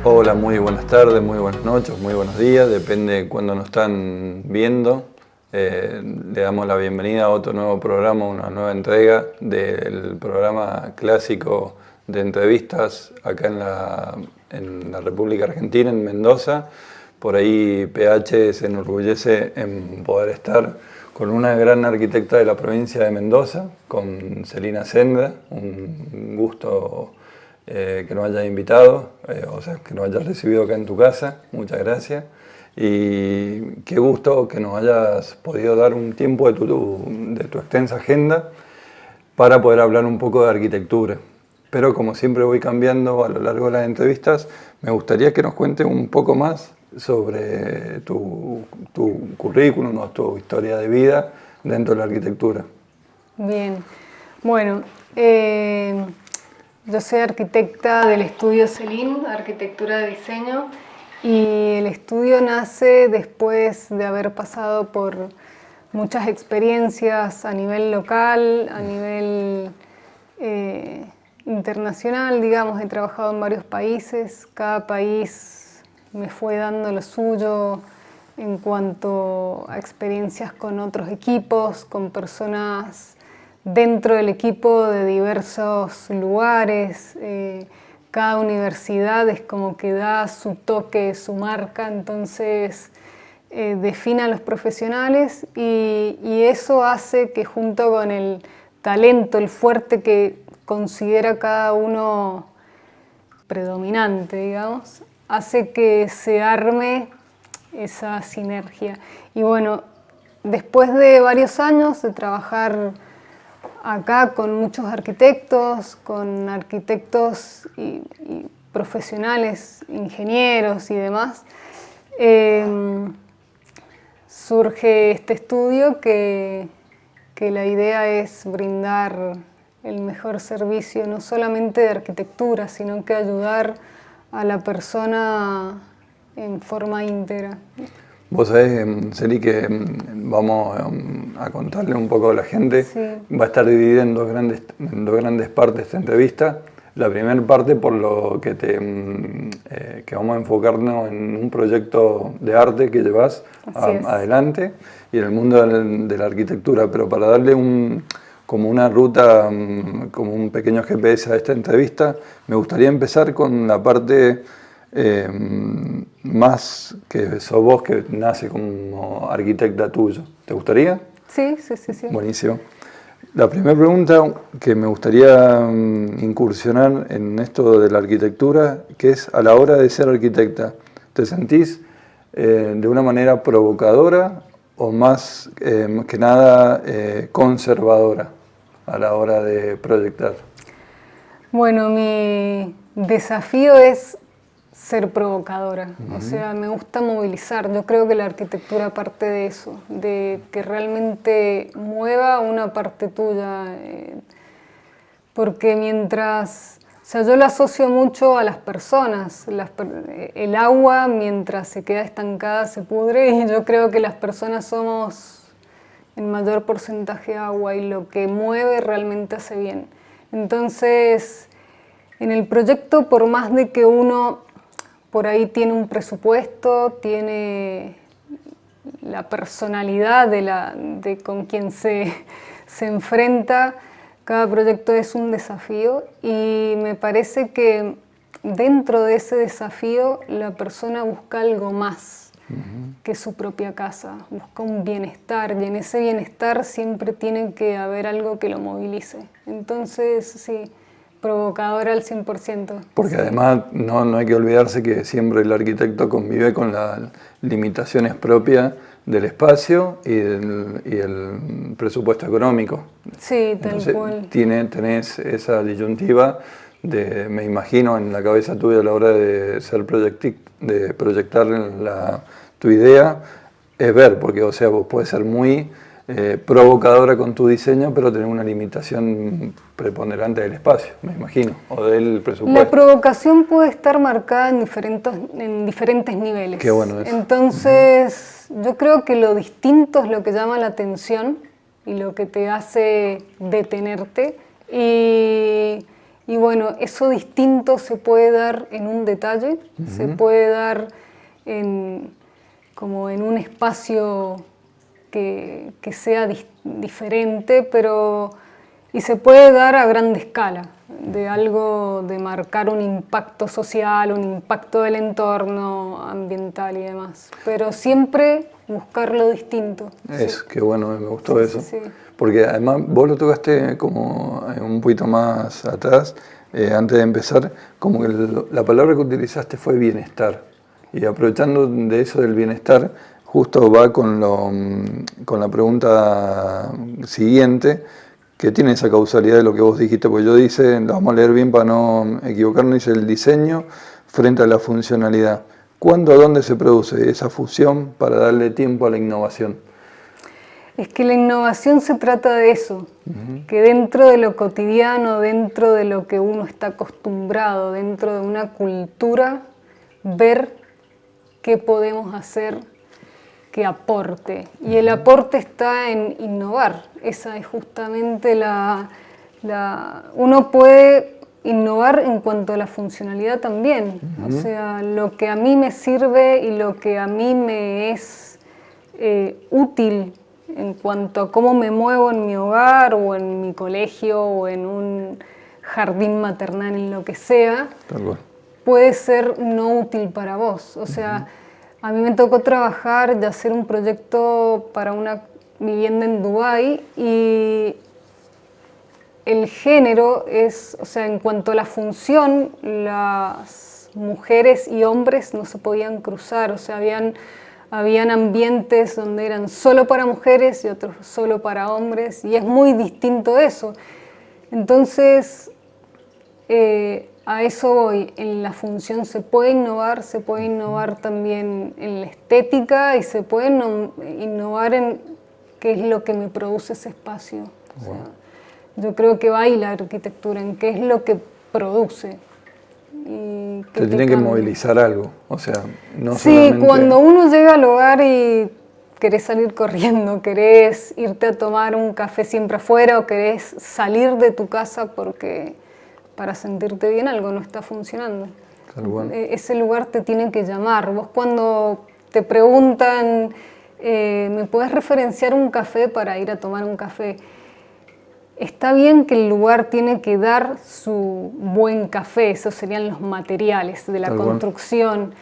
Hola, muy buenas tardes, muy buenas noches, muy buenos días, depende de cuándo nos están viendo. Le damos la bienvenida a otro nuevo programa, una nueva entrega del programa clásico de entrevistas acá en la República Argentina, en Mendoza. Por ahí PH se enorgullece en poder estar con una gran arquitecta de la provincia de Mendoza, con Celina Senda. Un gusto que nos hayas invitado, o sea, que nos hayas recibido acá en tu casa. Muchas gracias. Y qué gusto que nos hayas podido dar un tiempo de tu extensa agenda para poder hablar un poco de arquitectura. Pero como siempre voy cambiando a lo largo de las entrevistas, me gustaría que nos cuentes un poco más sobre tu currículum o tu historia de vida dentro de la arquitectura. Bien, bueno, yo soy arquitecta del estudio Celin, Arquitectura de Diseño, y el estudio nace después de haber pasado por muchas experiencias a nivel local, a nivel internacional, digamos. He trabajado en varios países, cada país me fue dando lo suyo en cuanto a experiencias con otros equipos, con personas dentro del equipo de diversos lugares. Cada universidad es como que da su toque, su marca, entonces define a los profesionales y eso hace que junto con el talento, el fuerte que considera cada uno predominante, digamos, hace que se arme esa sinergia. Y bueno, después de varios años de trabajar acá con muchos arquitectos, y profesionales, ingenieros y demás, surge este estudio que la idea es brindar el mejor servicio, no solamente de arquitectura, sino que ayudar a la persona en forma íntegra. Vos sabés, Celi, que vamos a contarle un poco a la gente. Sí. Va a estar dividida en dos grandes partes esta entrevista. La primera parte por lo que que vamos a enfocarnos en un proyecto de arte que llevas adelante y en el mundo de la arquitectura, pero para darle como una ruta, como un pequeño GPS a esta entrevista, me gustaría empezar con la parte más que sos vos, que nace como arquitecta tuyo. ¿Te gustaría? Sí. Buenísimo. La primera pregunta que me gustaría incursionar en esto de la arquitectura, que es a la hora de ser arquitecta, ¿te sentís de una manera provocadora o más que nada conservadora a la hora de proyectar? Bueno, mi desafío es ser provocadora, o sea, me gusta movilizar. Yo creo que la arquitectura parte de eso, de que realmente mueva una parte tuya, porque mientras, o sea, yo lo asocio mucho a las personas. El agua mientras se queda estancada se pudre, y yo creo que las personas somos en mayor porcentaje agua y lo que mueve realmente hace bien. Entonces, en el proyecto, por más de que uno por ahí tiene un presupuesto, tiene la personalidad de con quien se enfrenta, cada proyecto es un desafío y me parece que dentro de ese desafío la persona busca algo más que su propia casa, busca un bienestar y en ese bienestar siempre tiene que haber algo que lo movilice. Entonces, sí, provocadora al 100%. Porque además no hay que olvidarse que siempre el arquitecto convive con las limitaciones propias del espacio y el presupuesto económico. Sí, tal Entonces, cual. Tenés esa disyuntiva me imagino, en la cabeza tuya a la hora de proyectar tu idea, es ver, porque o sea, vos puedes ser muy provocadora con tu diseño, pero tener una limitación preponderante del espacio, me imagino, o del presupuesto. La provocación puede estar marcada en diferentes niveles. Qué bueno eso. Entonces, yo creo que lo distinto es lo que llama la atención y lo que te hace detenerte. Y Y bueno, eso distinto se puede dar en un detalle, se puede dar como en un espacio que sea diferente, y se puede dar a grande escala, de algo de marcar un impacto social, un impacto del entorno ambiental y demás. Pero siempre buscar lo distinto. Qué bueno, me gustó eso. Sí. Porque además vos lo tocaste como un poquito más atrás, antes de empezar, como que la palabra que utilizaste fue bienestar. Y aprovechando de eso del bienestar, justo va con la pregunta siguiente, que tiene esa causalidad de lo que vos dijiste, porque yo dice, lo vamos a leer bien para no equivocarnos, dice el diseño frente a la funcionalidad. ¿Cuándo, dónde se produce esa fusión para darle tiempo a la innovación? Es que la innovación se trata de eso, que dentro de lo cotidiano, dentro de lo que uno está acostumbrado, dentro de una cultura, ver qué podemos hacer que aporte. Y el aporte está en innovar. Esa es justamente uno puede innovar en cuanto a la funcionalidad también. O sea, lo que a mí me sirve y lo que a mí me es útil en cuanto a cómo me muevo en mi hogar o en mi colegio o en un jardín maternal, en lo que sea, puede ser no útil para vos. O sea, a mí me tocó trabajar y hacer un proyecto para una vivienda en Dubái y el género es, o sea, en cuanto a la función, las mujeres y hombres no se podían cruzar, o sea, habían ambientes donde eran solo para mujeres y otros solo para hombres, y es muy distinto eso. Entonces, a eso voy, en la función se puede innovar también en la estética y se puede innovar en qué es lo que me produce ese espacio. O sea, yo creo que va ahí la arquitectura, en qué es lo que produce. Y te tiene que movilizar algo, o sea, no sí, solamente... cuando uno llega al hogar y querés salir corriendo, querés irte a tomar un café siempre afuera o querés salir de tu casa porque para sentirte bien algo no está funcionando. Ese lugar te tiene que llamar. Vos cuando te preguntan, ¿me puedes referenciar un café para ir a tomar un café? Está bien que el lugar tiene que dar su buen café, esos serían los materiales de la construcción,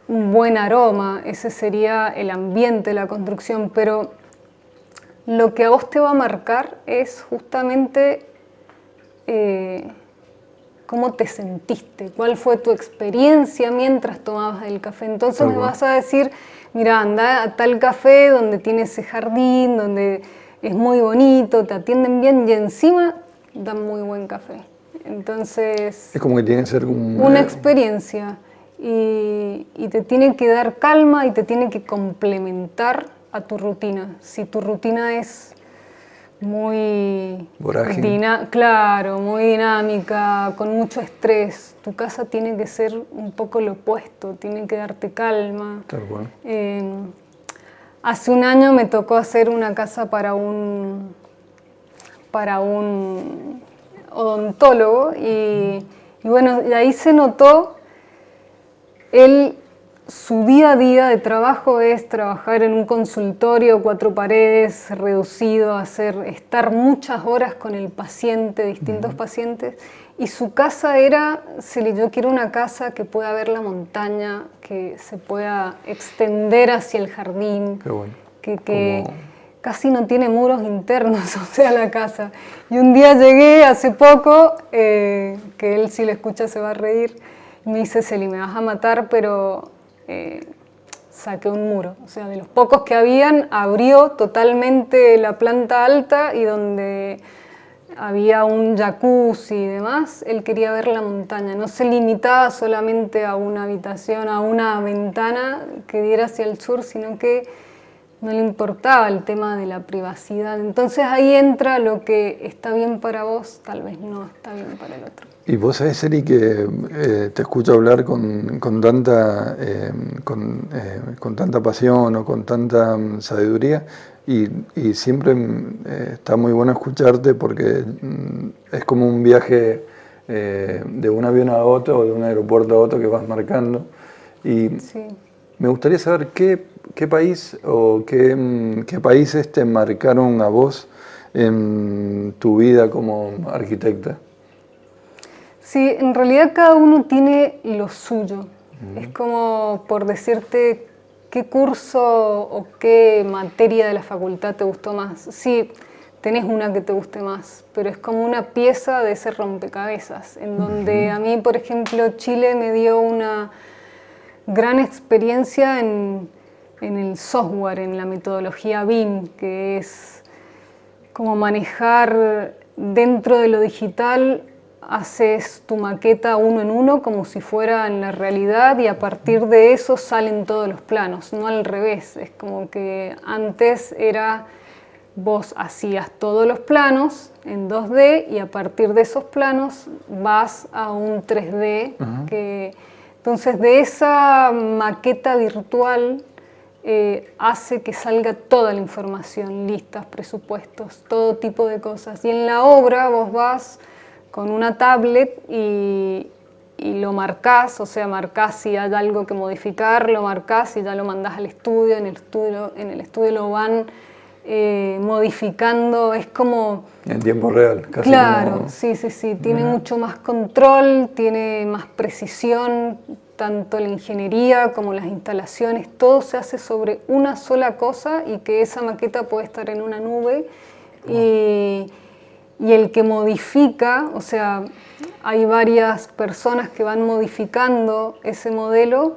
un buen aroma, ese sería el ambiente de la construcción, pero lo que a vos te va a marcar es justamente cómo te sentiste, cuál fue tu experiencia mientras tomabas el café. Entonces me vas a decir, mira, anda a tal café donde tiene ese jardín, donde es muy bonito, te atienden bien y encima dan muy buen café. Entonces, es como que tiene que ser una experiencia y te tiene que dar calma y te tiene que complementar a tu rutina. Si tu rutina es muy claro, muy dinámica, con mucho estrés, tu casa tiene que ser un poco lo opuesto, tiene que darte calma. Hace un año me tocó hacer una casa para un odontólogo y bueno, y ahí se notó su día a día de trabajo es trabajar en un consultorio, 4 paredes, reducido, estar muchas horas con el paciente, distintos pacientes, y su casa era, yo quiero una casa que pueda ver la montaña, que se pueda extender hacia el jardín, que casi no tiene muros internos, o sea, la casa. Y un día llegué hace poco, que él si lo escucha se va a reír, y me dice, Celi, me vas a matar, pero saqué un muro. O sea, de los pocos que habían, abrió totalmente la planta alta y donde había un jacuzzi y demás, él quería ver la montaña. No se limitaba solamente a una habitación, a una ventana que diera hacia el sur, sino que no le importaba el tema de la privacidad. Entonces ahí entra lo que está bien para vos, tal vez no está bien para el otro. Y vos sabés, Eri, que te escucho hablar con tanta pasión o con tanta sabiduría y siempre está muy bueno escucharte porque es como un viaje de un avión a otro o de un aeropuerto a otro que vas marcando. Y Sí. me gustaría saber qué país o qué países te marcaron a vos en tu vida como arquitecta. Sí, en realidad cada uno tiene lo suyo. Es como por decirte qué curso o qué materia de la facultad te gustó más. Sí, tenés una que te guste más, pero es como una pieza de ese rompecabezas, en donde a mí, por ejemplo, Chile me dio una gran experiencia en el software, en la metodología BIM, que es como manejar dentro de lo digital. Haces tu maqueta uno en uno como si fuera en la realidad y a partir de eso salen todos los planos, no al revés. Es como que antes era vos hacías todos los planos en 2D y a partir de esos planos vas a un 3D. Entonces de esa maqueta virtual hace que salga toda la información, listas, presupuestos, todo tipo de cosas. Y en la obra vos vas con una tablet y lo marcás, o sea, marcás si hay algo que modificar, lo marcás y ya lo mandás al estudio, en el estudio lo van modificando, es como... En tiempo real, casi. Claro, como... sí, tiene mucho más control, tiene más precisión, tanto la ingeniería como las instalaciones, todo se hace sobre una sola cosa y que esa maqueta puede estar en una nube y el que modifica, o sea, hay varias personas que van modificando ese modelo,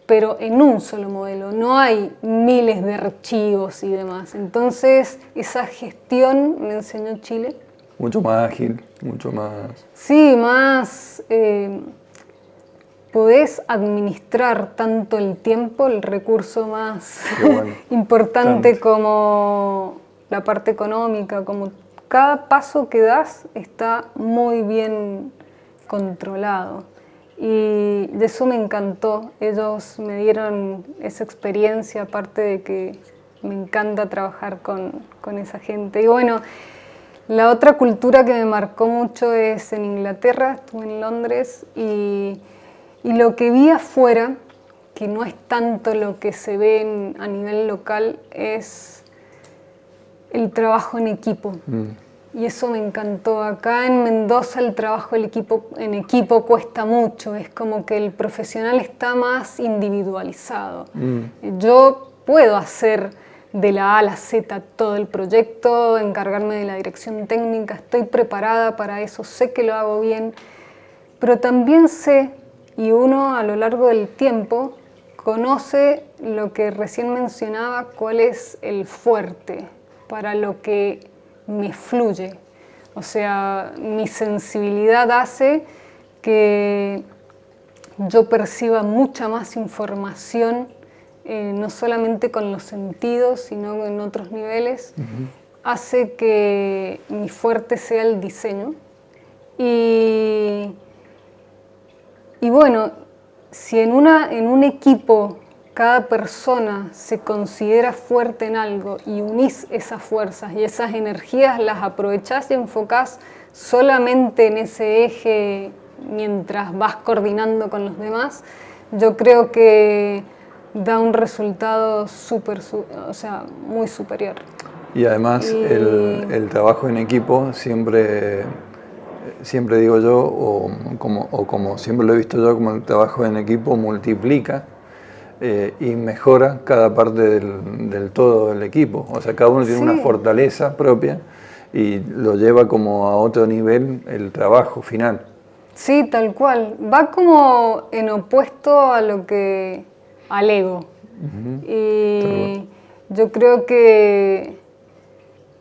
pero en un solo modelo, no hay miles de archivos y demás. Entonces, esa gestión me enseñó Chile. Mucho más ágil, mucho más... Sí, más... podés administrar tanto el tiempo, el recurso más bueno, importante tanto. como la parte económica, como cada paso que das está muy bien controlado. Y de eso me encantó. Ellos me dieron esa experiencia, aparte de que me encanta trabajar con esa gente. Y bueno, la otra cultura que me marcó mucho es en Inglaterra, estuve en Londres y lo que vi afuera, que no es tanto lo que se ve a nivel local, es el trabajo en equipo. Y eso me encantó. Acá en Mendoza el trabajo en equipo cuesta mucho, es como que el profesional está más individualizado. Yo puedo hacer de la A a la Z todo el proyecto, encargarme de la dirección técnica, estoy preparada para eso, sé que lo hago bien, pero también sé, y uno a lo largo del tiempo conoce lo que recién mencionaba, cuál es el fuerte para lo que me fluye. O sea, mi sensibilidad hace que yo perciba mucha más información, no solamente con los sentidos, sino en otros niveles. Hace que mi fuerte sea el diseño. Y bueno, si en un equipo cada persona se considera fuerte en algo y unís esas fuerzas y esas energías, las aprovechás y enfocás solamente en ese eje mientras vas coordinando con los demás, yo creo que da un resultado muy superior. Y además el trabajo en equipo siempre digo yo, o como siempre lo he visto yo, como el trabajo en equipo multiplica y mejora cada parte del todo del equipo. O sea, cada uno tiene una fortaleza propia y lo lleva como a otro nivel el trabajo final. Sí, tal cual. Va como en opuesto a al ego. Y yo creo que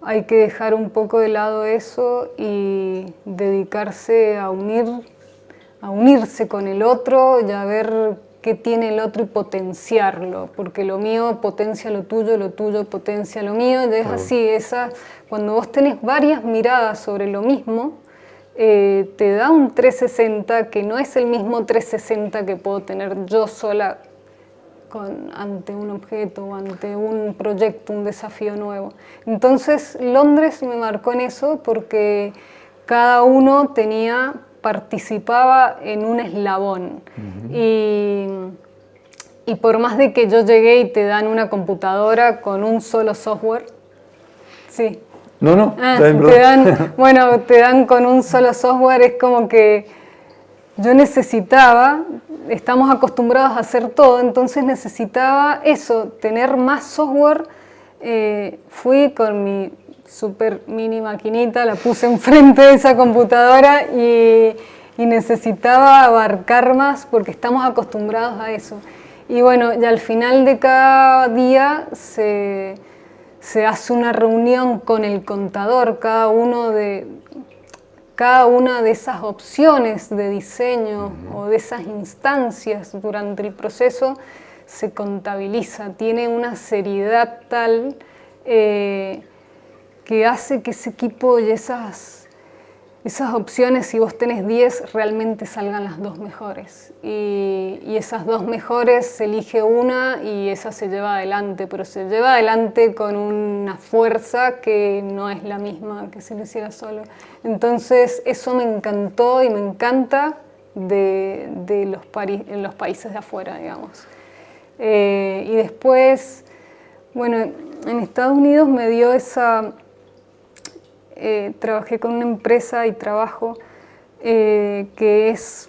hay que dejar un poco de lado eso y dedicarse a unirse con el otro y a ver qué tiene el otro y potenciarlo, porque lo mío potencia lo tuyo potencia lo mío, y es así, cuando vos tenés varias miradas sobre lo mismo, te da un 360 que no es el mismo 360 que puedo tener yo sola ante un objeto o ante un proyecto, un desafío nuevo. Entonces Londres me marcó en eso porque cada uno participaba en un eslabón. Y por más de que yo llegué y te dan una computadora con un solo software, sí. No, te dan con un solo software, es como que yo necesitaba, estamos acostumbrados a hacer todo, entonces necesitaba eso, tener más software. Fui con mi super mini maquinita, la puse enfrente de esa computadora y necesitaba abarcar más porque estamos acostumbrados a eso. Y bueno, y al final de cada día se hace una reunión con el contador, cada una de esas opciones de diseño o de esas instancias durante el proceso se contabiliza, tiene una seriedad tal que hace que ese equipo y esas opciones, si vos tenés 10, realmente salgan las 2 mejores. Y esas 2 mejores se elige una y esa se lleva adelante, pero se lleva adelante con una fuerza que no es la misma que si lo hiciera solo. Entonces eso me encantó y me encanta en los países de afuera, digamos. Y después, bueno, en Estados Unidos me dio esa... trabajé con una empresa y trabajo que es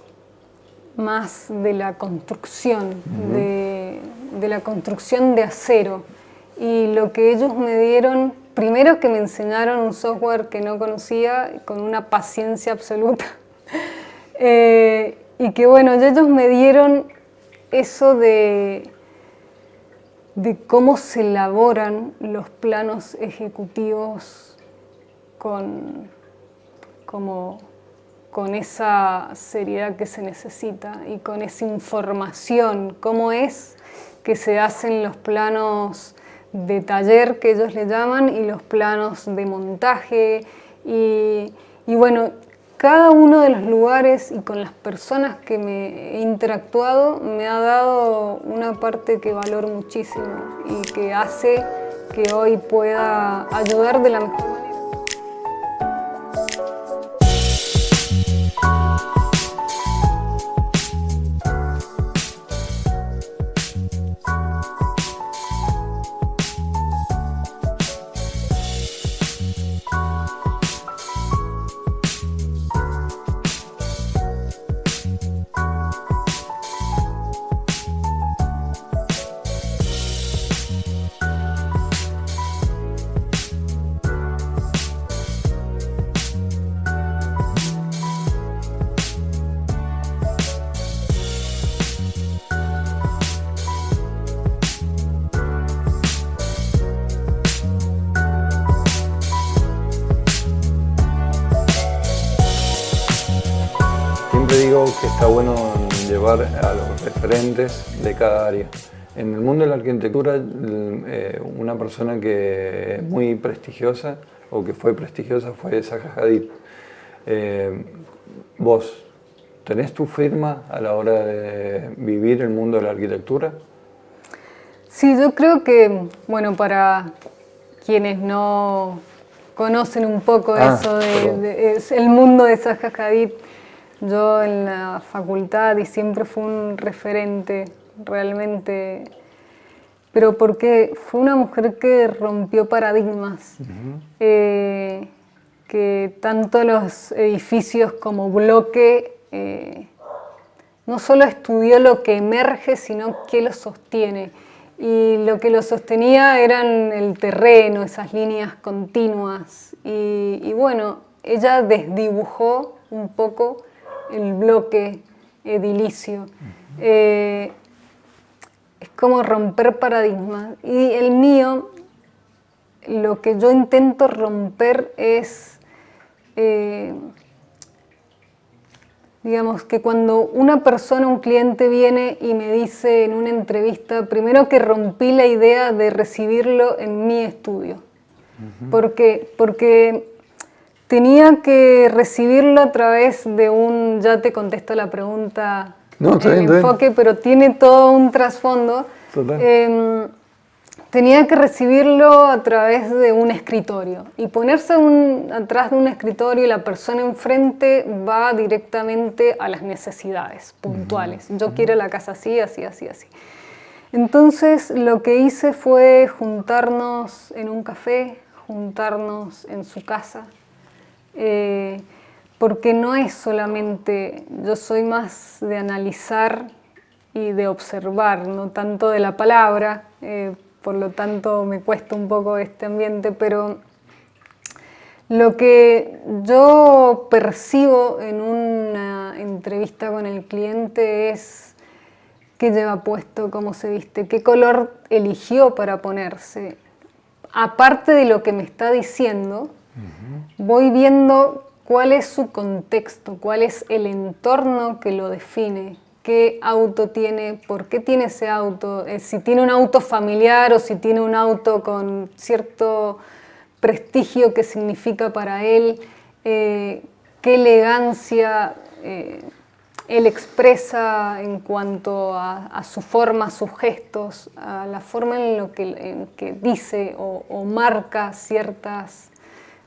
más de la construcción, de la construcción de acero. Y lo que ellos me dieron, primero que me enseñaron un software que no conocía con una paciencia absoluta. Y que bueno, ellos me dieron eso de cómo se elaboran los planos ejecutivos con esa seriedad que se necesita y con esa información, cómo es que se hacen los planos de taller que ellos le llaman y los planos de montaje y bueno, cada uno de los lugares y con las personas que me he interactuado me ha dado una parte que valoro muchísimo y que hace que hoy pueda ayudar de la mejor manera. Digo que está bueno llevar a los referentes de cada área. En el mundo de la arquitectura, una persona que es muy prestigiosa o que fue prestigiosa fue Zaha Hadid. ¿Vos tenés tu firma a la hora de vivir el mundo de la arquitectura? Sí, yo creo que, bueno, para quienes no conocen un poco es el mundo de Zaha Hadid, yo en la facultad y siempre fue un referente realmente, pero porque fue una mujer que rompió paradigmas, que tanto los edificios como bloque no solo estudió lo que emerge, sino qué lo sostiene. Y lo que lo sostenía eran el terreno, esas líneas continuas. Y bueno, ella desdibujó un poco el bloque edilicio. Es como romper paradigmas. Y el mío, lo que yo intento romper es, digamos, que cuando una persona, un cliente viene y me dice en una entrevista, primero que rompí la idea de recibirlo en mi estudio. Porque tenía que recibirlo a través de ya te contesto la pregunta, enfoque, pero tiene todo un trasfondo. tenía que recibirlo a través de un escritorio. Y ponerse atrás de un escritorio y la persona enfrente va directamente a las necesidades puntuales. Yo quiero la casa así, así, así, así. Entonces lo que hice fue juntarnos en un café, juntarnos en su casa, porque no es solamente, yo soy más de analizar y de observar, no tanto de la palabra, por lo tanto me cuesta un poco este ambiente, pero lo que yo percibo en una entrevista con el cliente es qué lleva puesto, cómo se viste, qué color eligió para ponerse. Aparte de lo que me está diciendo, voy viendo cuál es su contexto, cuál es el entorno que lo define, qué auto tiene, por qué tiene ese auto, si tiene un auto familiar o si tiene un auto con cierto prestigio que significa para él, qué elegancia él expresa en cuanto a su forma, a sus gestos, a la forma en que dice o marca ciertas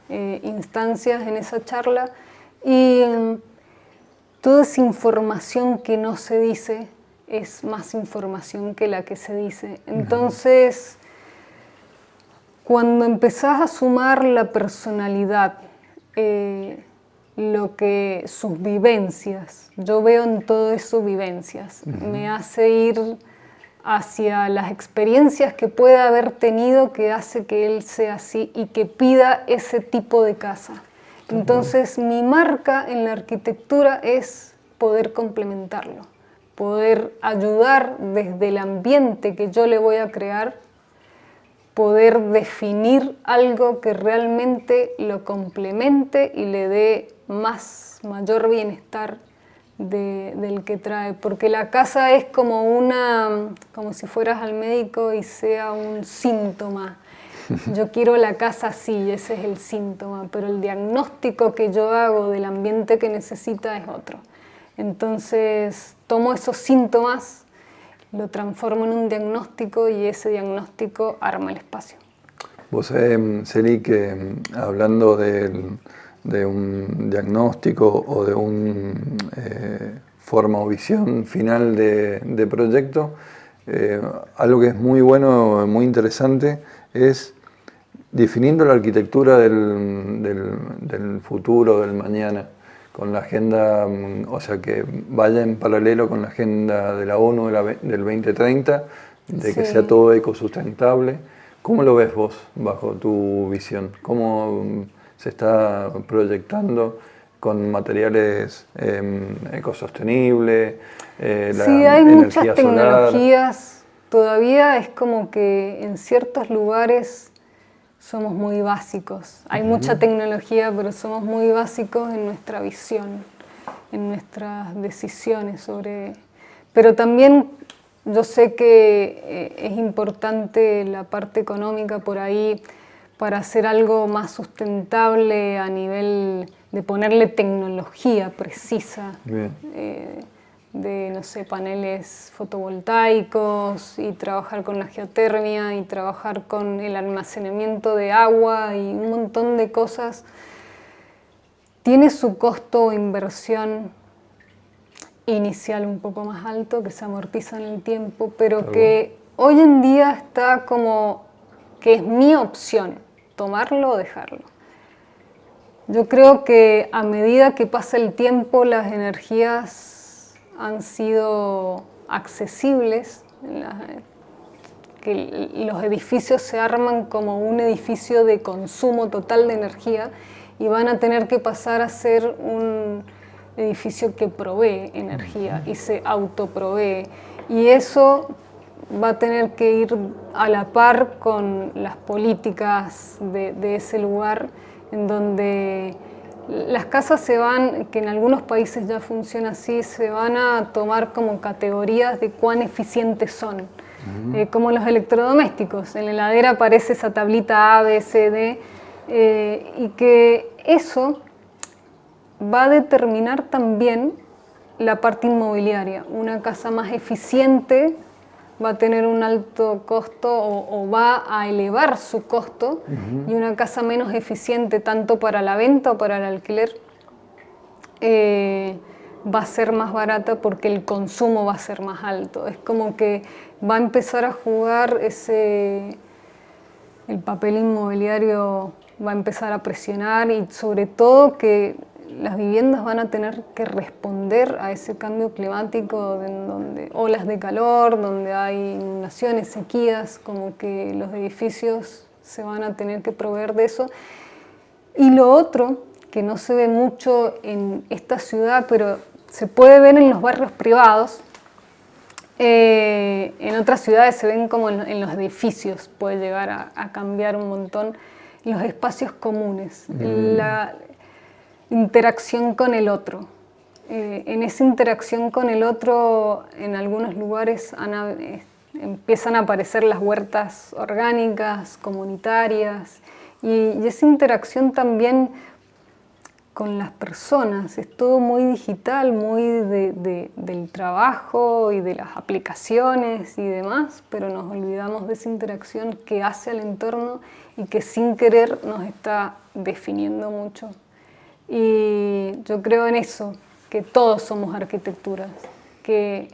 instancias en esa charla. Y toda esa información que no se dice es más información que la que se dice. Entonces, cuando empezás a sumar la personalidad, sus vivencias, yo veo en todo eso vivencias, me hace ir hacia las experiencias que pueda haber tenido que hace que él sea así y que pida ese tipo de casa. Entonces mi marca en la arquitectura es poder complementarlo, poder ayudar desde el ambiente que yo le voy a crear, poder definir algo que realmente lo complemente y le dé mayor bienestar del que trae, porque la casa es como si fueras al médico y sea un síntoma. Yo quiero la casa así, ese es el síntoma, pero el diagnóstico que yo hago del ambiente que necesita es otro. Entonces tomo esos síntomas, lo transformo en un diagnóstico y ese diagnóstico arma el espacio. Vos sabés, Celi, que hablando de un diagnóstico o de una forma o visión final de proyecto, algo que es muy bueno, muy interesante, es definiendo la arquitectura del futuro, del mañana, con la agenda, o sea, que vaya en paralelo con la agenda de la ONU del 2030, de que sea todo ecosustentable. ¿Cómo lo ves vos bajo tu visión? ¿Cómo se está proyectando con materiales ecosostenibles? Sí, hay muchas tecnologías. Todavía es como que en ciertos lugares somos muy básicos. Hay mucha tecnología, pero somos muy básicos en nuestra visión, en nuestras decisiones sobre... Pero también yo sé que es importante la parte económica por ahí para hacer algo más sustentable a nivel de ponerle tecnología precisa. De, no sé, paneles fotovoltaicos y trabajar con la geotermia y trabajar con el almacenamiento de agua y un montón de cosas. Tiene su costo o inversión inicial un poco más alto, que se amortiza en el tiempo, pero que hoy en día está como que es mi opción, tomarlo o dejarlo. Yo creo que a medida que pasa el tiempo, las energías han sido accesibles, que los edificios se arman como un edificio de consumo total de energía y van a tener que pasar a ser un edificio que provee energía y se autoprovee. Y eso va a tener que ir a la par con las políticas de ese lugar, en donde las casas se van, que en algunos países ya funciona así, se van a tomar como categorías de cuán eficientes son. Como los electrodomésticos. En la heladera aparece esa tablita A, B, C, D, y que eso va a determinar también la parte inmobiliaria. Una casa más eficiente va a tener un alto costo o va a elevar su costo, y una casa menos eficiente tanto para la venta o para el alquiler va a ser más barata porque el consumo va a ser más alto. Es como que va a empezar a jugar el papel inmobiliario va a empezar a presionar, y sobre todo que las viviendas van a tener que responder a ese cambio climático, en donde olas de calor, donde hay inundaciones, sequías, como que los edificios se van a tener que proveer de eso. Y lo otro, que no se ve mucho en esta ciudad, pero se puede ver en los barrios privados, en otras ciudades se ven como en los edificios, puede llegar a cambiar un montón, los espacios comunes, la interacción con el otro. En esa interacción con el otro, en algunos lugares empiezan a aparecer las huertas orgánicas, comunitarias, y esa interacción también con las personas. Es todo muy digital, muy del trabajo y de las aplicaciones y demás, pero nos olvidamos de esa interacción que hace al entorno y que sin querer nos está definiendo mucho. Y yo creo en eso, que todos somos arquitecturas, que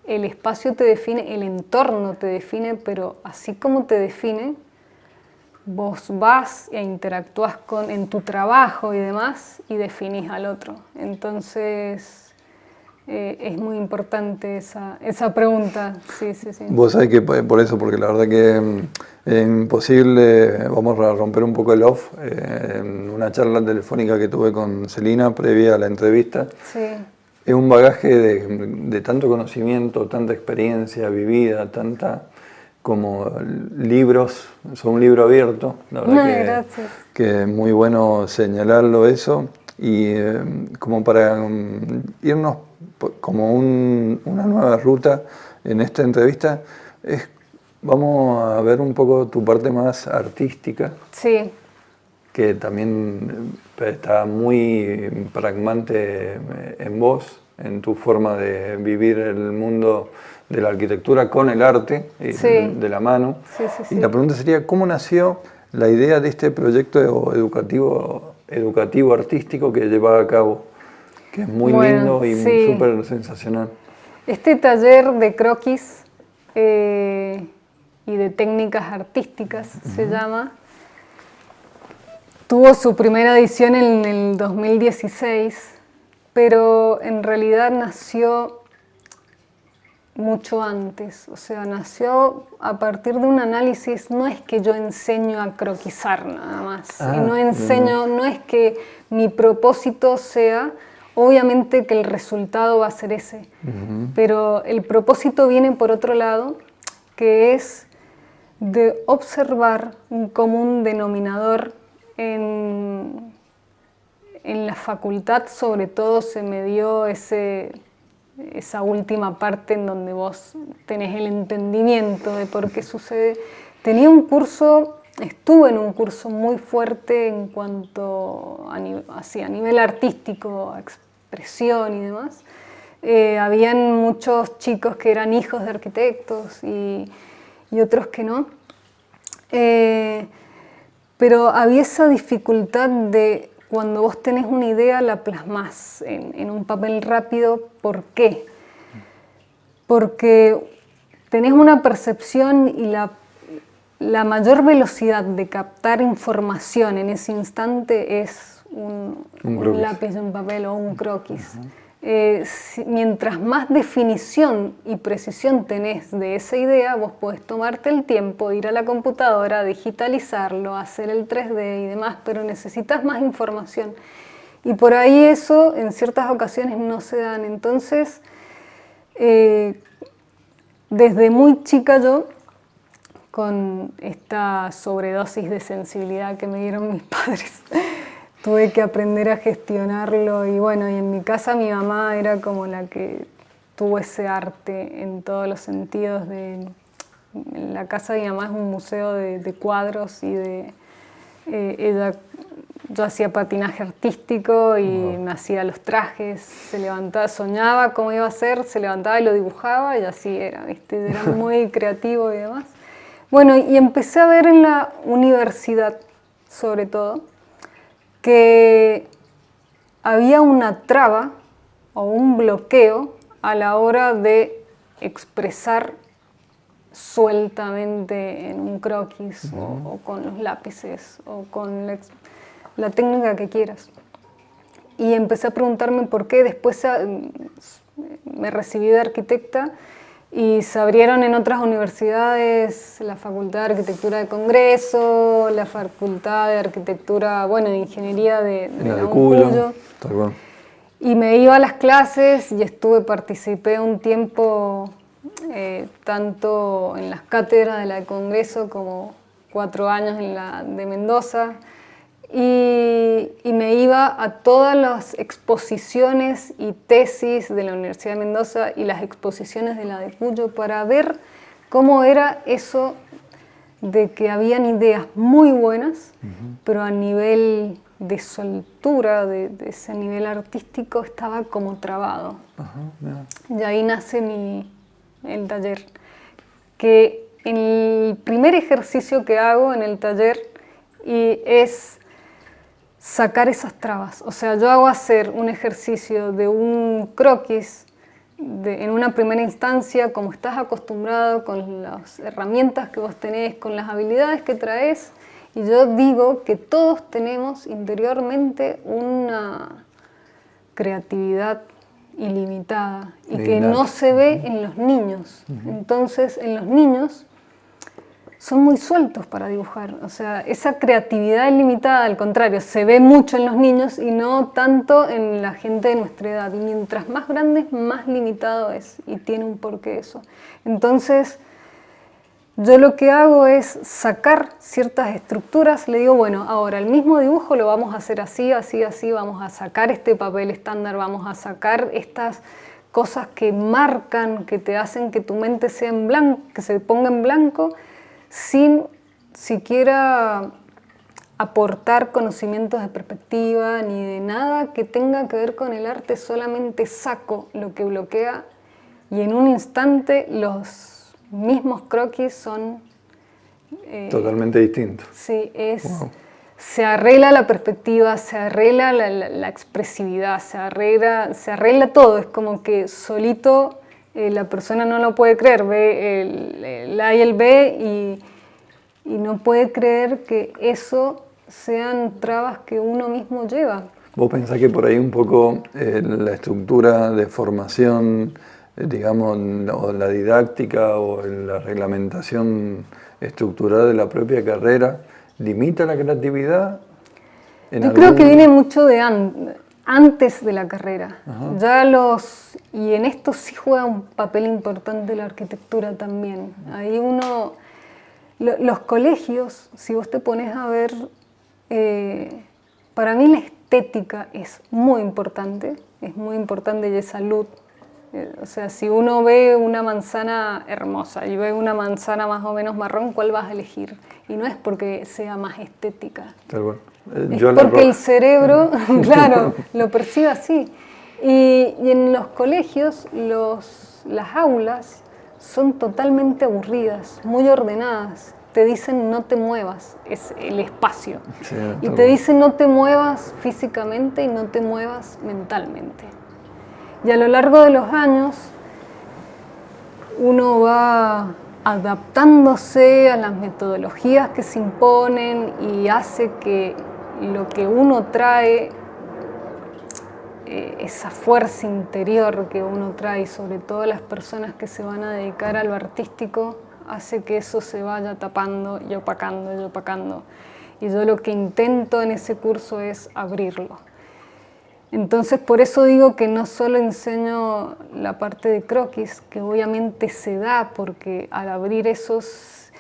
el espacio te define, el entorno te define, pero así como te define, vos vas e interactúas en tu trabajo y demás y definís al otro. Entonces es muy importante esa pregunta. Sí, sí, sí. Vos sabés que por eso, porque la verdad que es imposible, vamos a romper un poco el off, en una charla telefónica que tuve con Celina previa a la entrevista. Sí. Es un bagaje de tanto conocimiento, tanta experiencia vivida, tanta como libros, son un libro abierto, la verdad que es muy bueno señalarlo eso, y como para irnos como una nueva ruta en esta entrevista, vamos a ver un poco tu parte más artística. Sí. Que también está muy pragmante en vos, en tu forma de vivir el mundo de la arquitectura con el arte, sí. de la mano. Sí, sí, sí. Y la pregunta sería, ¿cómo nació la idea de este proyecto educativo artístico que llevaba a cabo? Que es muy lindo y sí. súper sensacional. Este taller de croquis y de técnicas artísticas se llama. Tuvo su primera edición en el 2016, pero en realidad nació mucho antes. O sea, nació a partir de un análisis. No es que yo enseño a croquisar nada más. Y no enseño, no es que mi propósito sea, obviamente que el resultado va a ser ese, pero el propósito viene por otro lado, que es de observar un común denominador. En la facultad sobre todo se me dio esa última parte en donde vos tenés el entendimiento de por qué sucede. Estuve en un curso muy fuerte en cuanto a nivel artístico, a expresión y demás. Habían muchos chicos que eran hijos de arquitectos y otros que no. Pero había esa dificultad de cuando vos tenés una idea la plasmás en un papel rápido. ¿Por qué? Porque tenés una percepción y la mayor velocidad de captar información en ese instante es un lápiz en papel o un croquis. Mientras más definición y precisión tenés de esa idea, vos podés tomarte el tiempo, ir a la computadora, digitalizarlo, hacer el 3D y demás, pero necesitas más información. Y por ahí eso en ciertas ocasiones no se dan. Entonces, desde muy chica yo, con esta sobredosis de sensibilidad que me dieron mis padres, tuve que aprender a gestionarlo. Y bueno, y en mi casa mi mamá era como la que tuvo ese arte en todos los sentidos. En la casa de mi mamá es un museo de cuadros y ella yo hacía patinaje artístico y me hacía los trajes, se levantaba, soñaba cómo iba a ser, se levantaba y lo dibujaba y así era, ¿viste? Era muy creativo y demás. Bueno, y empecé a ver en la universidad, sobre todo, que había una traba o un bloqueo a la hora de expresar sueltamente en un croquis o con los lápices o con la técnica que quieras. Y empecé a preguntarme por qué. Después me recibí de arquitecta y se abrieron en otras universidades la Facultad de Arquitectura de Congreso, la Facultad de Arquitectura, bueno, de Ingeniería de la Cuyo. Y me iba a las clases y participé un tiempo tanto en las cátedras de la de Congreso como 4 años en la de Mendoza. Y me iba a todas las exposiciones y tesis de la Universidad de Mendoza y las exposiciones de la de Cuyo para ver cómo era eso de que habían ideas muy buenas, pero a nivel de soltura, de ese nivel artístico, estaba como trabado. Y ahí nace el taller, que el primer ejercicio que hago en el taller es sacar esas trabas. O sea, yo hago hacer un ejercicio de un croquis en una primera instancia, como estás acostumbrado, con las herramientas que vos tenés, con las habilidades que traes, y yo digo que todos tenemos interiormente una creatividad ilimitada y que no se ve en los niños. Entonces, en los niños son muy sueltos para dibujar. O sea, esa creatividad ilimitada, al contrario, se ve mucho en los niños y no tanto en la gente de nuestra edad. Y mientras más grandes, más limitado es, y tiene un porqué eso. Entonces, yo lo que hago es sacar ciertas estructuras, le digo, bueno, ahora el mismo dibujo lo vamos a hacer así, así, así, vamos a sacar este papel estándar, vamos a sacar estas cosas que marcan, que te hacen que tu mente sea en blanco, que se ponga en blanco, sin siquiera aportar conocimientos de perspectiva ni de nada que tenga que ver con el arte, solamente saco lo que bloquea y en un instante los mismos croquis son totalmente distintos. Sí, se arregla la perspectiva, se arregla la expresividad, se arregla todo, es como que solito la persona no lo puede creer, ve el A y el B y no puede creer que eso sean trabas que uno mismo lleva. ¿Vos pensás que por ahí un poco la estructura de formación, digamos, o la didáctica o la reglamentación estructural de la propia carrera limita la creatividad? Yo creo que viene mucho de antes de la carrera. Y en esto sí juega un papel importante la arquitectura también. Ahí los colegios, si vos te pones a ver, para mí la estética es muy importante y es salud. O sea, si uno ve una manzana hermosa y ve una manzana más o menos marrón, ¿cuál vas a elegir? Y no es porque sea más estética. Tal cual. Es porque el cerebro, claro, lo percibe así. Y en los colegios, las aulas son totalmente aburridas, muy ordenadas. Te dicen no te muevas, es el espacio. Sí, y te dicen no te muevas físicamente y no te muevas mentalmente. Y a lo largo de los años, uno va adaptándose a las metodologías que se imponen y hace que lo que uno trae, esa fuerza interior que uno trae, sobre todo las personas que se van a dedicar a lo artístico, hace que eso se vaya tapando y opacando y opacando. Y yo lo que intento en ese curso es abrirlo. Entonces, por eso digo que no solo enseño la parte de croquis, que obviamente se da, porque al abrir esos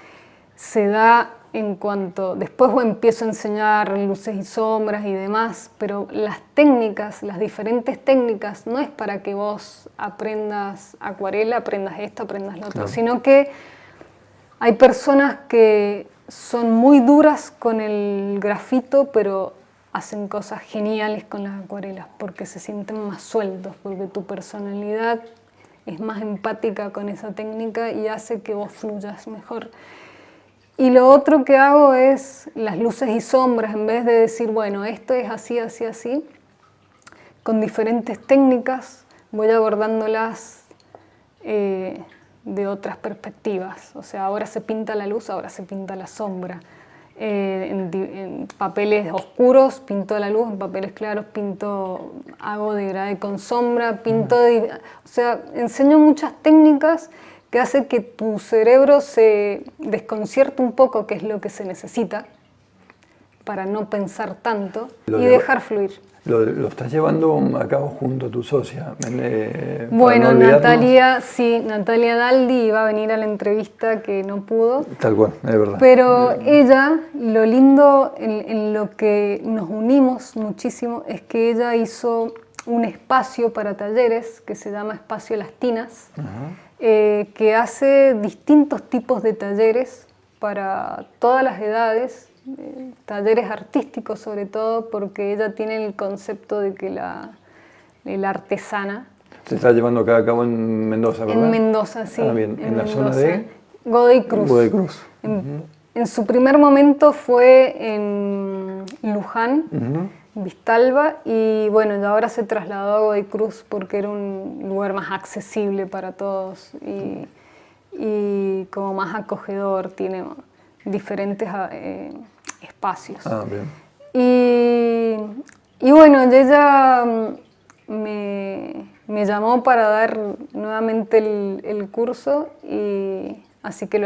se da en cuanto... Después empiezo a enseñar luces y sombras y demás, pero las técnicas, las diferentes técnicas, no es para que vos aprendas acuarela, aprendas esto, aprendas lo otro, claro, sino que hay personas que son muy duras con el grafito, pero hacen cosas geniales con las acuarelas, porque se sienten más sueltos, porque tu personalidad es más empática con esa técnica y hace que vos fluyas mejor. Y lo otro que hago es las luces y sombras, en vez de decir, bueno, esto es así, así, así, con diferentes técnicas voy abordándolas de otras perspectivas. O sea, ahora se pinta la luz, ahora se pinta la sombra. En papeles oscuros pinto la luz, en papeles claros hago degradé con sombra, o sea, enseño muchas técnicas que hacen que tu cerebro se desconcierte un poco, que es lo que se necesita, para no pensar tanto y dejar fluir. Lo estás llevando a cabo junto a tu socia. Bueno, no Natalia Daldi iba a venir a la entrevista que no pudo. Tal cual, es verdad. Pero ella, lo lindo en lo que nos unimos muchísimo es que ella hizo un espacio para talleres que se llama Espacio Las Tinas, que hace distintos tipos de talleres para todas las edades, talleres artísticos sobre todo, porque ella tiene el concepto de que la artesana... Se está llevando acá a cabo en Mendoza, ¿verdad? En Mendoza, sí. Ah, bien. ¿En la zona de? Godoy Cruz. Godoy Cruz. En su primer momento fue en Luján, Vistalba, y bueno, y ahora se trasladó a Godoy Cruz porque era un lugar más accesible para todos y como más acogedor, tiene diferentes espacios. Ah, bien. Y bueno, ella me llamó para dar nuevamente el curso, y así que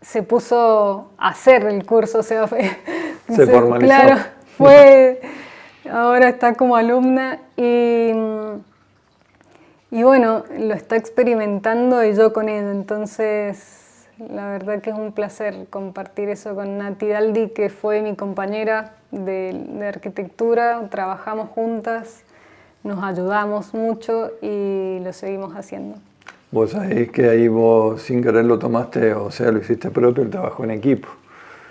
se puso a hacer el curso, o sea, se formalizó. Claro, ahora está como alumna y bueno, lo está experimentando y yo con ella, entonces la verdad que es un placer compartir eso con Nati Daldi, que fue mi compañera de arquitectura, trabajamos juntas, nos ayudamos mucho y lo seguimos haciendo. Vos sabés que ahí vos sin querer lo tomaste, o sea, lo hiciste propio, el trabajo en equipo.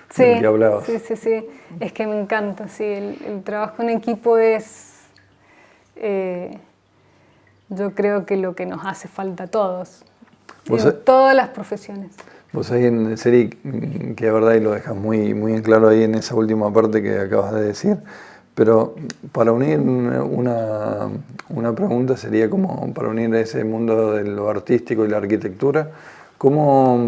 Sí, del que hablabas. sí, es que me encanta, sí, el trabajo en equipo es, yo creo que lo que nos hace falta a todos, en todas las profesiones. Vos ahí en serie, que de verdad y lo dejas muy, muy en claro ahí en esa última parte que acabas de decir, pero para unir una pregunta sería como para unir ese mundo de lo artístico y la arquitectura, ¿cómo,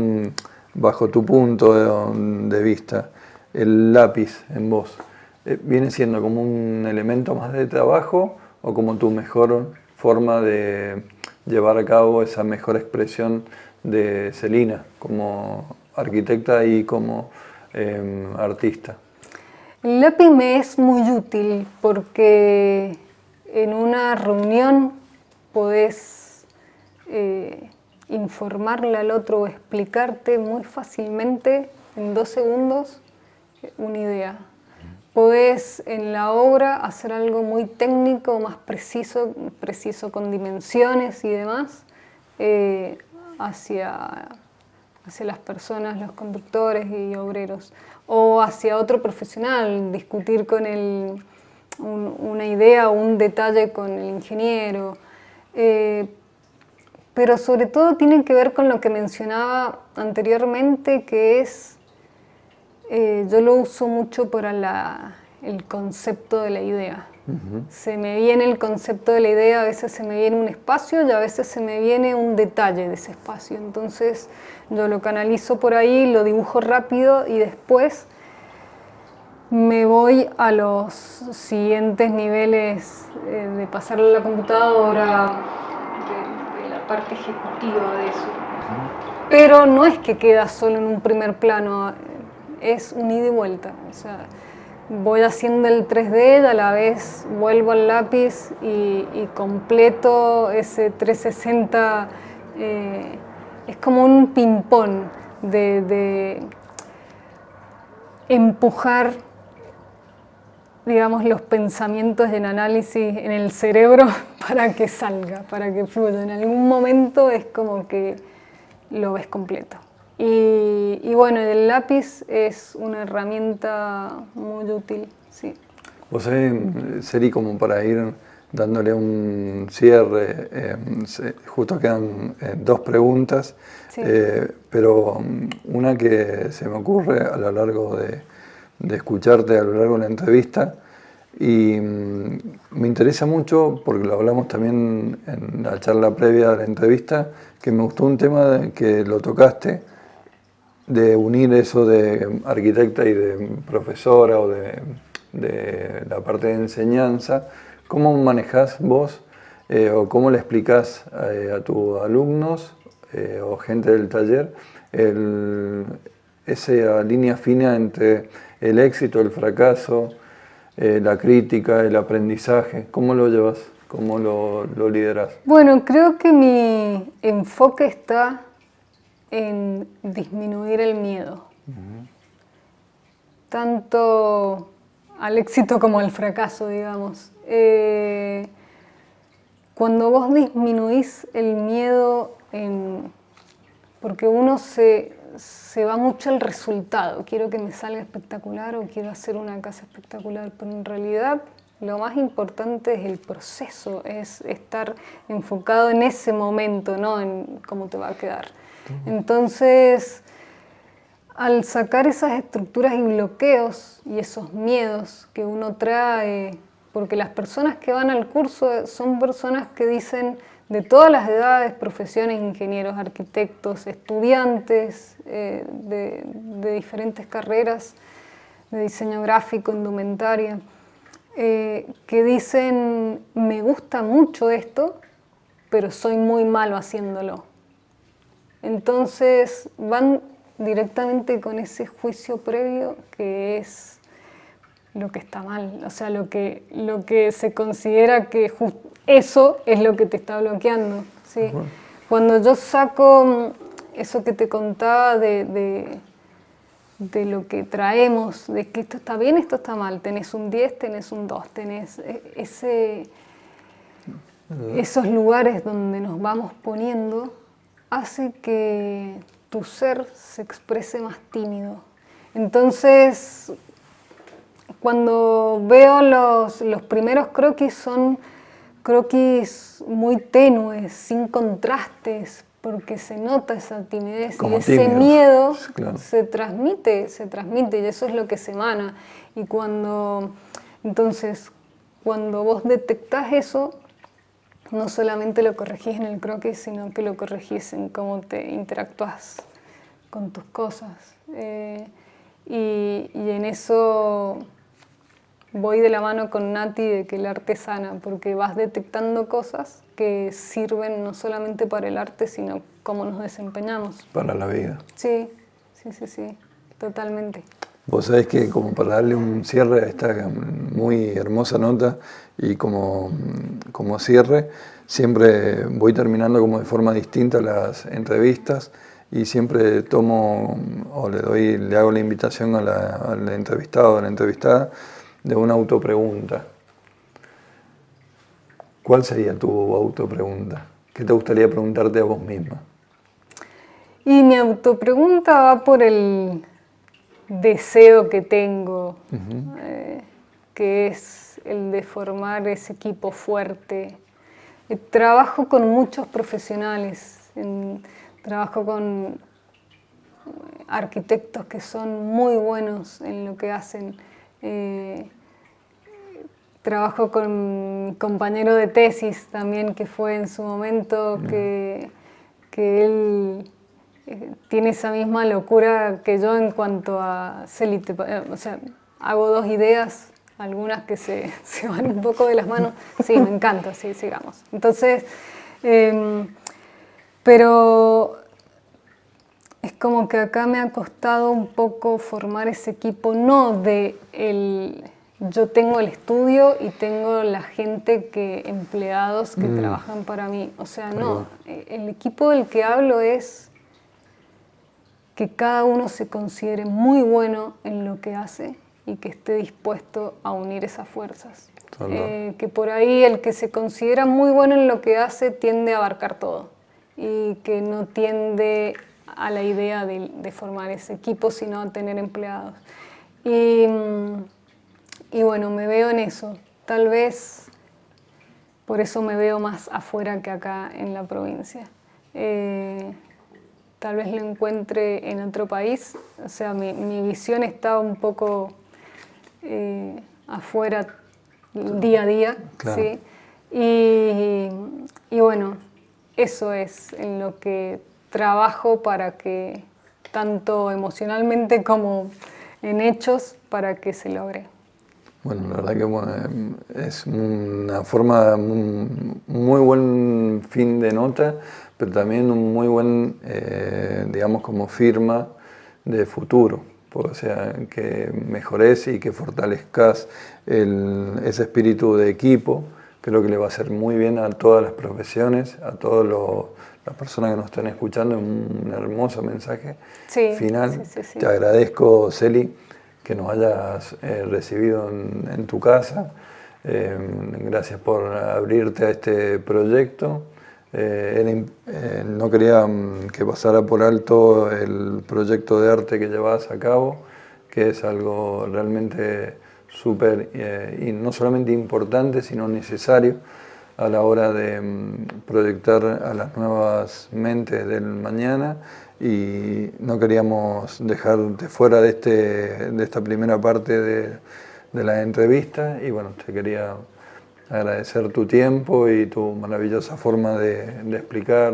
bajo tu punto de vista, el lápiz en vos viene siendo como un elemento más de trabajo o como tu mejor forma de llevar a cabo esa mejor expresión de Celina como arquitecta y como artista? El lápiz me es muy útil porque en una reunión podés informarle al otro o explicarte muy fácilmente en 2 segundos una idea. Podés en la obra hacer algo muy técnico, más preciso con dimensiones y demás, hacia las personas, los conductores y obreros, o hacia otro profesional, discutir con una idea o un detalle con el ingeniero, pero sobre todo tiene que ver con lo que mencionaba anteriormente, que es, yo lo uso mucho para el concepto de la idea. Se me viene el concepto de la idea, a veces se me viene un espacio y a veces se me viene un detalle de ese espacio. Entonces yo lo canalizo por ahí, lo dibujo rápido y después me voy a los siguientes niveles de pasarle a la computadora, de la parte ejecutiva de eso. Pero no es que queda solo en un primer plano, es un ida y vuelta. O sea, voy haciendo el 3D y a la vez vuelvo al lápiz y completo ese 360. Es como un ping-pong de empujar, digamos, los pensamientos en análisis en el cerebro para que salga, para que fluya. En algún momento es como que lo ves completo. Y bueno, el lápiz es una herramienta muy útil, sí. Vos sabés, Seri, como para ir dándole un cierre, justo quedan 2 preguntas, Sí. pero una que se me ocurre a lo largo de escucharte a lo largo de la entrevista, y me interesa mucho, porque lo hablamos también en la charla previa a la entrevista, que me gustó un tema que lo tocaste, de unir eso de arquitecta y de profesora o de la parte de enseñanza. ¿Cómo manejás vos o cómo le explicás a tus alumnos o gente del taller esa línea fina entre el éxito, el fracaso, la crítica, el aprendizaje? ¿Cómo lo llevas? ¿Cómo lo liderás? Bueno, creo que mi enfoque está en disminuir el miedo, tanto al éxito como al fracaso, digamos. Cuando vos disminuís el miedo, porque uno se va mucho al resultado, quiero que me salga espectacular o quiero hacer una casa espectacular, pero en realidad lo más importante es el proceso, es estar enfocado en ese momento, no en cómo te va a quedar. Entonces, al sacar esas estructuras y bloqueos y esos miedos que uno trae, porque las personas que van al curso son personas que dicen de todas las edades, profesiones, ingenieros, arquitectos, estudiantes de diferentes carreras, de diseño gráfico, indumentaria, que dicen, me gusta mucho esto, pero soy muy malo haciéndolo. Entonces van directamente con ese juicio previo que es lo que está mal, o sea, lo que se considera que eso es lo que te está bloqueando, ¿sí? Bueno. Cuando yo saco eso que te contaba de lo que traemos, de que esto está bien, esto está mal, tenés un 10, tenés un 2, tenés esos lugares donde nos vamos poniendo, hace que tu ser se exprese más tímido. Entonces, cuando veo los primeros croquis, son croquis muy tenues, sin contrastes, porque se nota esa timidez Como y ese tímidos, miedo claro. se transmite y eso es lo que se emana. Y entonces, cuando vos detectás eso, no solamente lo corregís en el croquis, sino que lo corregís en cómo te interactúas con tus cosas. Y en eso voy de la mano con Nati de que el arte sana, porque vas detectando cosas que sirven no solamente para el arte, sino cómo nos desempeñamos. Para la vida. Sí, totalmente. Vos sabés que como para darle un cierre a esta muy hermosa nota y como cierre, siempre voy terminando como de forma distinta las entrevistas y siempre tomo o le hago la invitación al entrevistado o a la entrevistada de una autopregunta. ¿Cuál sería tu autopregunta? ¿Qué te gustaría preguntarte a vos misma? Y mi autopregunta va por el deseo que tengo, que es el de formar ese equipo fuerte. Trabajo con muchos profesionales, trabajo con arquitectos que son muy buenos en lo que hacen. Trabajo con mi compañero de tesis también, que fue en su momento, que él tiene esa misma locura que yo en cuanto a o sea, hago 2 ideas, algunas que se van un poco de las manos. Sí, me encanta, sí, sigamos. Entonces, pero es como que acá me ha costado un poco formar ese equipo, no de yo tengo el estudio y tengo la gente empleados que trabajan para mí. O sea, no, el equipo del que hablo es que cada uno se considere muy bueno en lo que hace y que esté dispuesto a unir esas fuerzas. Que por ahí el que se considera muy bueno en lo que hace tiende a abarcar todo y que no tiende a la idea de formar ese equipo, sino a tener empleados. Y bueno, me veo en eso. Tal vez por eso me veo más afuera que acá en la provincia. Tal vez lo encuentre en otro país. O sea, mi visión está un poco afuera, día a día. Claro. ¿Sí? Y bueno, eso es en lo que trabajo para que, tanto emocionalmente como en hechos, para que se logre. Bueno, la verdad que es una forma, un muy buen fin de nota, pero también un muy buen, digamos, como firma de futuro. O sea, que mejores y que fortalezcas ese espíritu de equipo. Creo que le va a hacer muy bien a todas las profesiones, a todas las personas que nos están escuchando. Un hermoso mensaje final. Sí. Te agradezco, Celi, que nos hayas recibido en tu casa. Gracias por abrirte a este proyecto. No quería que pasara por alto el proyecto de arte que llevas a cabo, que es algo realmente súper, y no solamente importante, sino necesario a la hora de proyectar a las nuevas mentes del mañana. Y no queríamos dejarte fuera de esta primera parte de la entrevista. Y bueno, te quería agradecer tu tiempo y tu maravillosa forma de explicar.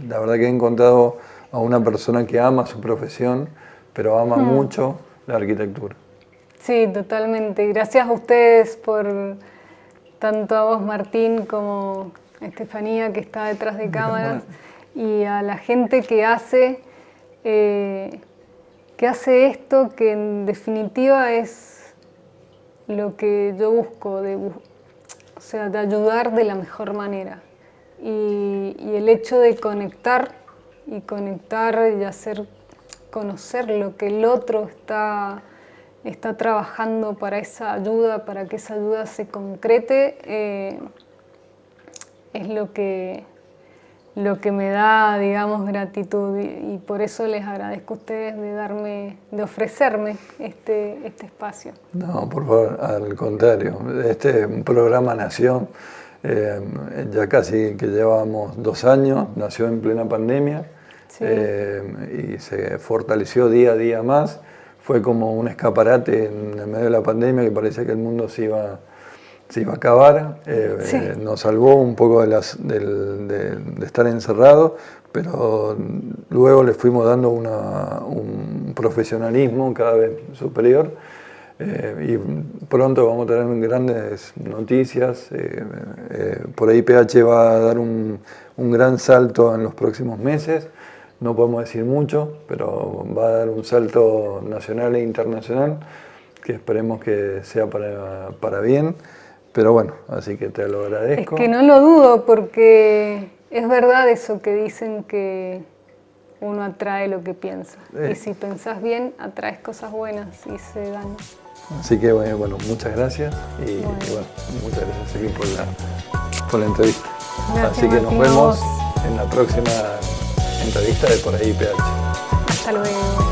La verdad que he encontrado a una persona que ama su profesión, pero ama mucho la arquitectura. Sí, totalmente. Gracias a ustedes tanto a vos, Martín, como a Estefanía, que está detrás de cámaras, y a la gente que hace esto, que en definitiva es lo que yo busco, o sea, de ayudar de la mejor manera. Y el hecho de conectar y hacer conocer lo que el otro está trabajando para esa ayuda, para que esa ayuda se concrete, es lo que me da, digamos, gratitud, y por eso les agradezco a ustedes de ofrecerme este espacio. No, por favor, al contrario. Este programa nació, ya casi que llevamos 2 años, nació en plena pandemia. Sí. Y se fortaleció día a día más. Fue como un escaparate en el medio de la pandemia, que parecía que el mundo se iba a acabar. Sí. Nos salvó un poco de estar encerrados, pero luego le fuimos dando un profesionalismo cada vez superior. Y pronto vamos a tener grandes noticias. Por ahí PH va a dar un gran salto en los próximos meses. No podemos decir mucho, pero va a dar un salto nacional e internacional que esperemos que sea para bien. Pero bueno, así que te lo agradezco. Es que no lo dudo, porque es verdad eso que dicen, que uno atrae lo que piensa. Y si pensás bien, atraes cosas buenas y se dan. Así que bueno, muchas gracias. Y bueno, muchas gracias aquí por la entrevista. Gracias, así que Martín, nos vemos en la próxima entrevista de Por ahí PH. Hasta luego.